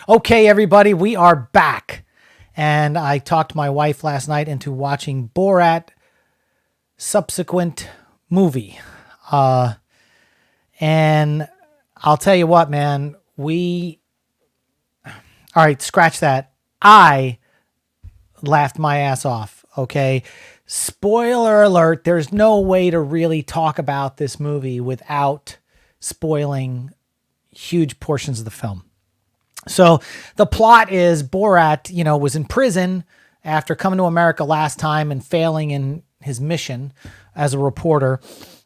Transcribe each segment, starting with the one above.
Okay, everybody, we are back. And I talked my wife last night into watching Borat subsequent movie. And I'll tell you what, man, all right, scratch that. I laughed my ass off. Okay. Spoiler alert. There's no way to really talk about this movie without spoiling huge portions of the film. So the plot is Borat, was in prison after coming to America last time and failing in his mission as a reporter.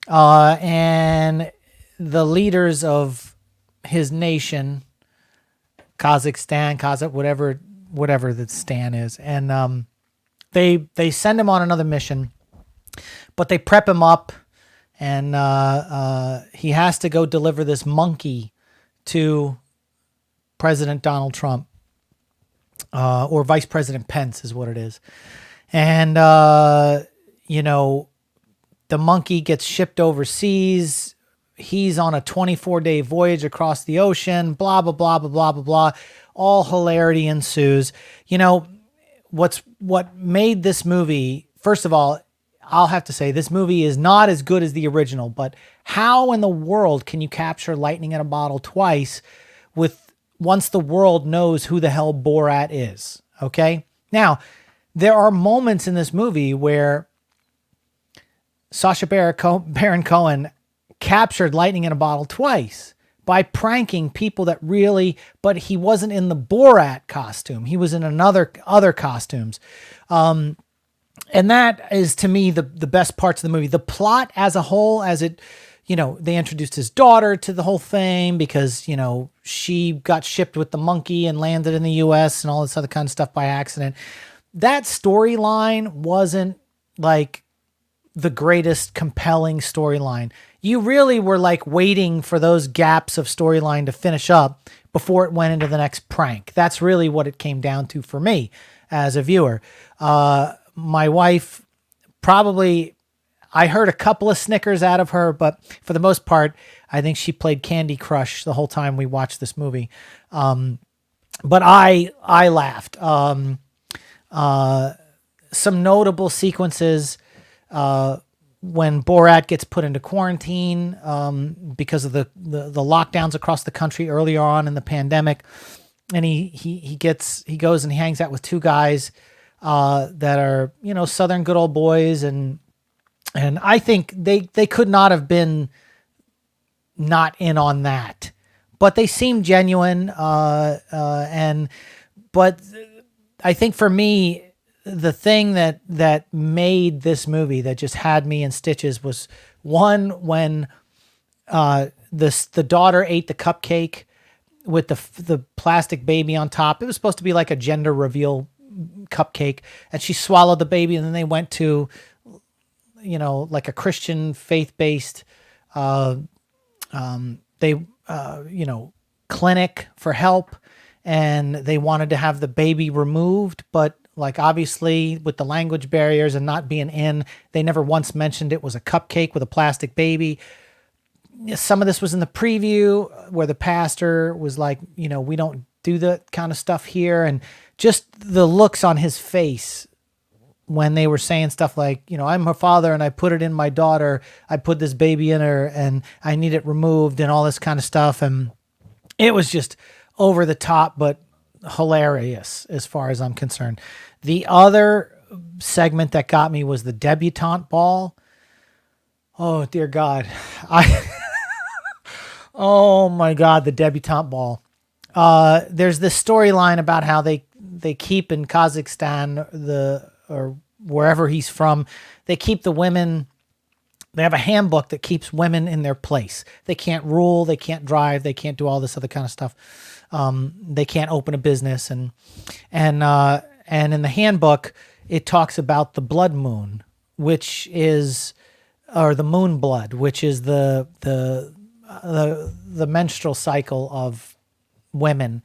And the leaders of his nation, Kazakhstan, whatever the Stan is. And they send him on another mission, but they prep him up, and he has to go deliver this monkey to President Donald Trump, or Vice President Pence is what it is. And, the monkey gets shipped overseas. He's on a 24-day voyage across the ocean, blah, blah, blah, blah, blah, blah, blah. All hilarity ensues. What made this movie, first of all, I'll have to say this movie is not as good as the original, but how in the world can you capture lightning in a bottle twice once the world knows who the hell Borat is? Okay. Now, there are moments in this movie where Sacha Baron Cohen captured lightning in a bottle twice by pranking people but he wasn't in the Borat costume. He was in other costumes. And that is, to me, the best parts of the movie. The plot as a whole, they introduced his daughter to the whole thing because, she got shipped with the monkey and landed in the U.S. and all this other kind of stuff by accident. That storyline wasn't like the greatest compelling storyline. You really were like waiting for those gaps of storyline to finish up before it went into the next prank. That's really what it came down to for me as a viewer. My wife I heard a couple of snickers out of her, but for the most part, I think she played Candy Crush the whole time we watched this movie. But I laughed. Some notable sequences, when Borat gets put into quarantine because of the lockdowns across the country earlier on in the pandemic, and he goes and he hangs out with two guys that are Southern good old boys, and I think they could not have been not in on that, but they seemed genuine, but I think for me, the thing that made this movie that just had me in stitches was one when the daughter ate the cupcake with the plastic baby on top. It was supposed to be like a gender reveal cupcake, and she swallowed the baby, and then they went to like a Christian faith-based clinic for help, and they wanted to have the baby removed, but like obviously with the language barriers and not being in, they never once mentioned it was a cupcake with a plastic baby. Some of this was in the preview where the pastor was like, we don't do that kind of stuff here. And just the looks on his face when they were saying stuff like, I'm her father and I put it in my daughter. I put this baby in her and I need it removed and all this kind of stuff. And it was just over the top, but hilarious as far as I'm concerned. The other segment that got me was the Debutante Ball. Oh, dear God. Oh my God, the Debutante Ball. There's this storyline about how they keep in Kazakhstan, or wherever he's from, they keep the women. They have a handbook that keeps women in their place. They can't rule, they can't drive, they can't do all this other kind of stuff. They can't open a business, and in the handbook it talks about the blood moon, or the moon blood, which is the menstrual cycle of women.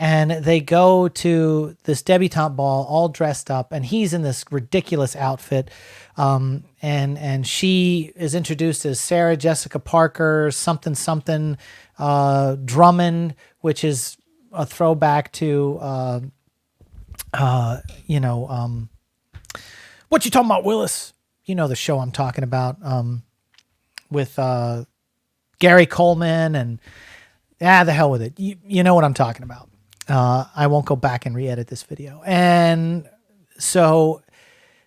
And they go to this debutante ball all dressed up, and he's in this ridiculous outfit. And she is introduced as Sarah Jessica Parker, something, Drummond, which is a throwback to, you know, what you talking about, Willis? You know the show I'm talking about, with Gary Coleman and the hell with it. You know what I'm talking about. I won't go back and re-edit this video. And so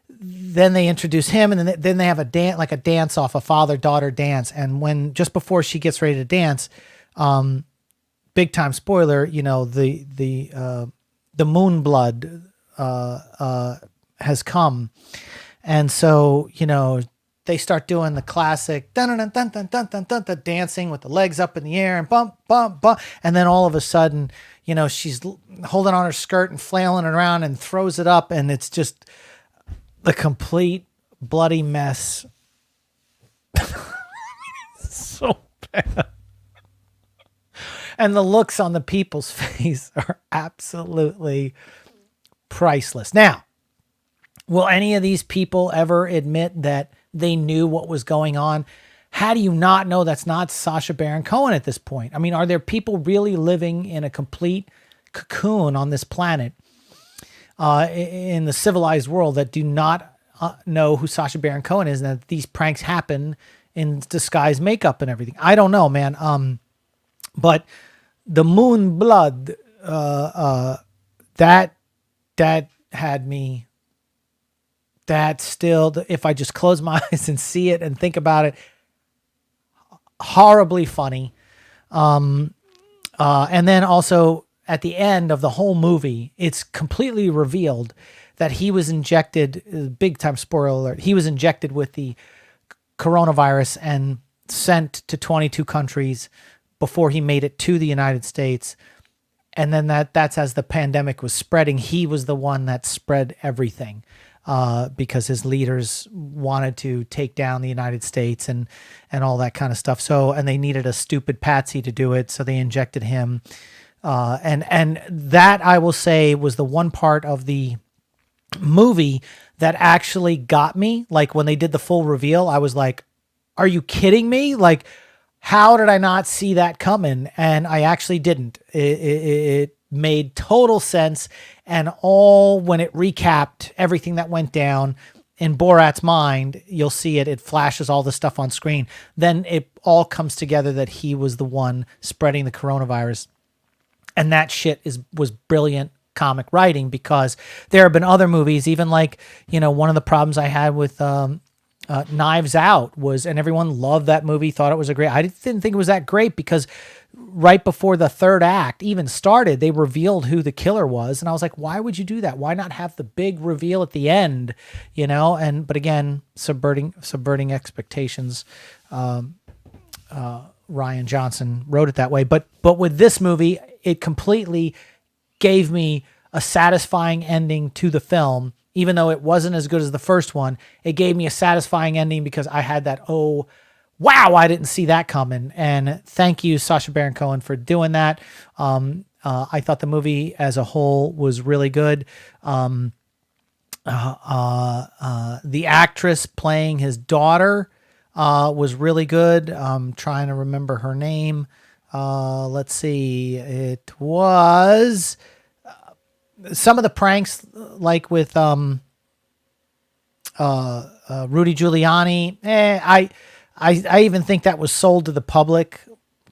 then they introduce him, and then they have a dance, like a dance off, a father-daughter dance. And when just before she gets ready to dance, big time spoiler, you know, the moon blood has come, and so you know they start doing the classic dun dun dun dun dun dun dun dun, dancing with the legs up in the air and bump bump bump, and then all of a sudden, you know, she's holding on her skirt and flailing around and throws it up, and it's just the complete bloody mess. So bad. And the looks on the people's face are absolutely priceless. Now, will any of these people ever admit that they knew what was going on? How do you not know that's not Sacha Baron Cohen at this point? I mean, are there people really living in a complete cocoon on this planet, in the civilized world, that do not know who Sacha Baron Cohen is, and that these pranks happen in disguised makeup and everything? I don't know, man. But the moon blood, that had me. That still, if I just close my eyes and see it and think about it, horribly funny. And then also at the end of the whole movie, it's completely revealed that he was injected, big time spoiler alert, he was injected with the coronavirus and sent to 22 countries before he made it to the United States. And then that's as the pandemic was spreading, he was the one that spread everything, because his leaders wanted to take down the United States and all that kind of stuff. So, and they needed a stupid patsy to do it, so they injected him. And that, I will say, was the one part of the movie that actually got me. Like when they did the full reveal, I was like, are you kidding me? Like, how did I not see that coming? And I actually didn't. It made total sense. And all, when it recapped everything that went down in Borat's mind, you'll see it. It flashes all the stuff on screen. Then it all comes together that he was the one spreading the coronavirus. And that shit was brilliant comic writing, because there have been other movies, even like, you know, one of the problems I had with Knives Out was, and everyone loved that movie, thought it was I didn't think it was that great, because right before the third act even started, they revealed who the killer was. And I was like, why would you do that? Why not have the big reveal at the end, you know? But again, subverting expectations. Ryan Johnson wrote it that way. But with this movie, it completely gave me a satisfying ending to the film. Even though it wasn't as good as the first one, it gave me a satisfying ending, because I had that, oh, wow, I didn't see that coming. And thank you, Sacha Baron Cohen, for doing that. I thought the movie as a whole was really good. The actress playing his daughter was really good. I'm trying to remember her name. Let's see. It was some of the pranks, like with Rudy Giuliani. I even think that was sold to the public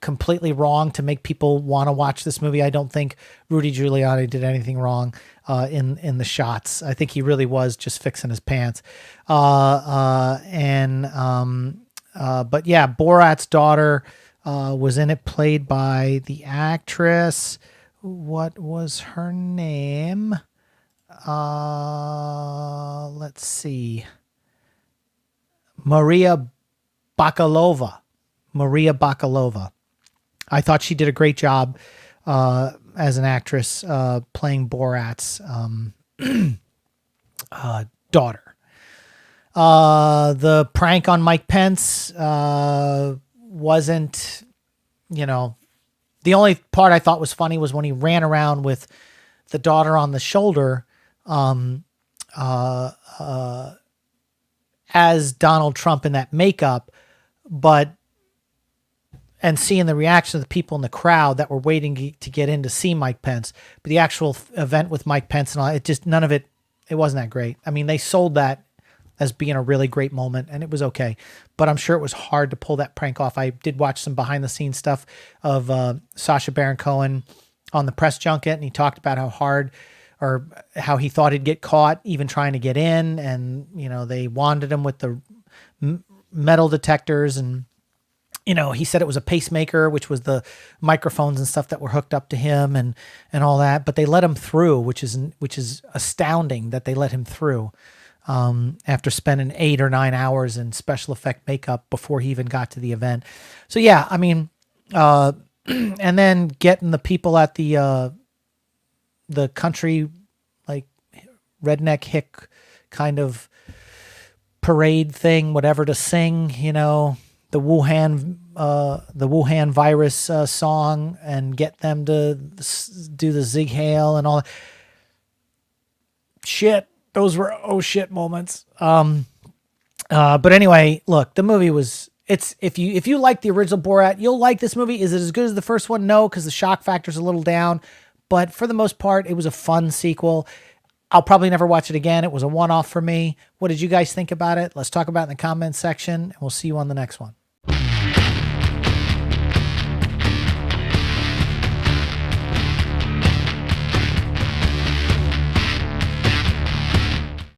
completely wrong to make people want to watch this movie. I don't think Rudy Giuliani did anything wrong in the shots. I think he really was just fixing his pants. But yeah, Borat's daughter was in it, played by the actress. What was her name? Let's see. Maria Bakalova. I thought she did a great job as an actress playing Borat's daughter. The prank on Mike Pence wasn't, you know, the only part I thought was funny was when he ran around with the daughter on the shoulder as Donald Trump in that makeup. But and seeing the reaction of the people in the crowd that were waiting to get in to see Mike Pence. But the actual event with Mike Pence and all, it just, none of it, it wasn't that great. I mean, they sold that as being a really great moment, and it was okay. But I'm sure it was hard to pull that prank off. I did watch some behind the scenes stuff of Sacha Baron Cohen on the press junket, and he talked about how hard or how he thought he'd get caught even trying to get in. And, they wanded him with the metal detectors, and, he said it was a pacemaker, which was the microphones and stuff that were hooked up to him and all that, but they let him through, which is astounding that they let him through. After spending 8 or 9 hours in special effect makeup before he even got to the event. So yeah, I mean, and then getting the people at the country, like redneck hick kind of parade thing, whatever, to sing, the Wuhan virus song, and get them to do the Zig Heil and all that. Shit. Those were oh shit moments. But anyway, look, the movie was, if you like the original Borat, you'll like this movie. Is it as good as the first one? No, because the shock factor's a little down. But for the most part, it was a fun sequel. I'll probably never watch it again. It was a one-off for me. What did you guys think about it? Let's talk about it in the comments section, and we'll see you on the next one.